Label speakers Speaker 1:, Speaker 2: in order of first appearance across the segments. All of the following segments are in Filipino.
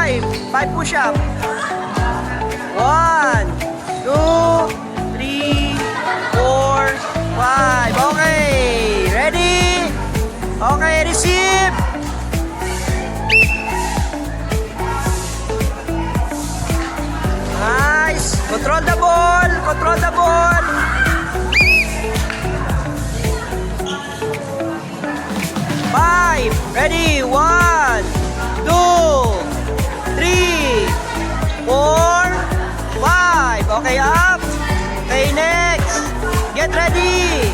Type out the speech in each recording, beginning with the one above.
Speaker 1: 5 push-up. 1, 2, 3, 4, 5. Okay, ready? Okay, receive. Nice. Control the ball. Control the ball. Five. Ready? 1, 2, 3, 4, 5. Okay, up. Okay, next. Get ready.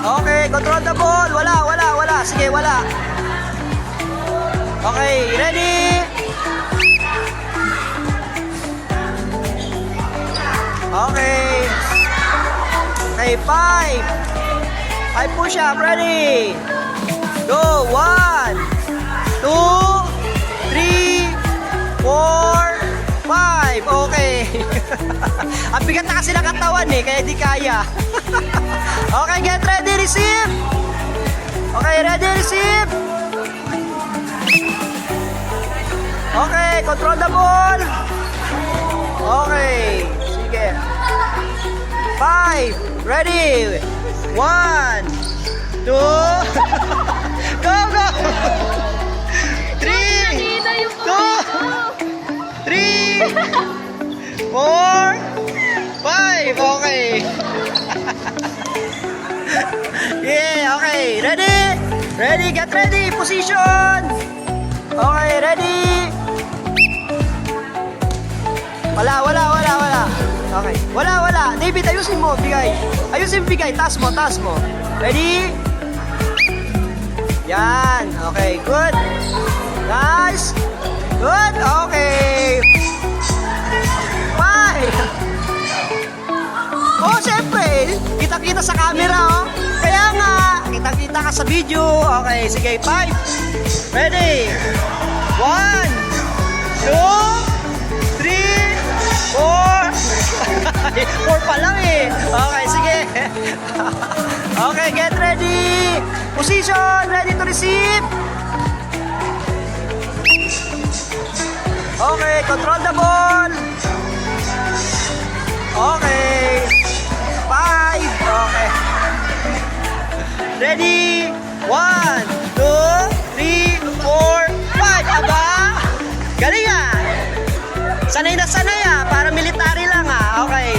Speaker 1: Okay, control the ball. Wala. Sige, wala. Okay, ready? Okay. Okay, 5 push-up. Ready? Go. 1, 2, 3, 4, 5. Okay. Ang bigat na kasi ng katawan kaya di kaya. Okay, get ready, receive. Okay, ready, receive. Okay, control the ball. Okay, sige. 5, ready. 1, 2, go. 3, 2, 3, 4, 5. Okay. Yeah, okay. Ready? Ready, get ready. Position. Okay, ready? Wala. Okay. Wala. David, ayusin mo. Bigay. Taas mo. Ready? Yan. Okay, good. Nice. Good. Okay. 5. Oh, siyempre. Kita-kita sa camera, oh. Kaya nga, kita-kita ka sa video. Okay, sige. 5. Ready? 1, 2, 3, 4. 4 pa lang Okay, sige. Okay, get ready. Position, ready to receive. Okay, control the ball. Okay. 5. Okay. Ready? 1, 2, 3, 4, 5. Aba! Galing Sanay na para military lang Okay.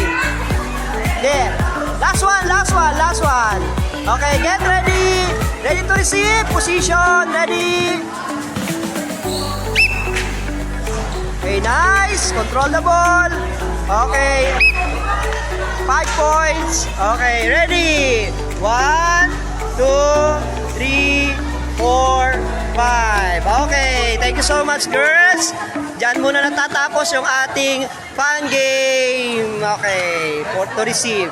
Speaker 1: There. Last one. Okay, get ready. Ready to receive. Position. Ready. Okay, nice. Control the ball. Okay. 5 points. Okay, ready. 1, 2, 3, 4, 5. Okay, thank you so much, girls. Diyan muna natatapos yung ating fun game. Okay, for to receive.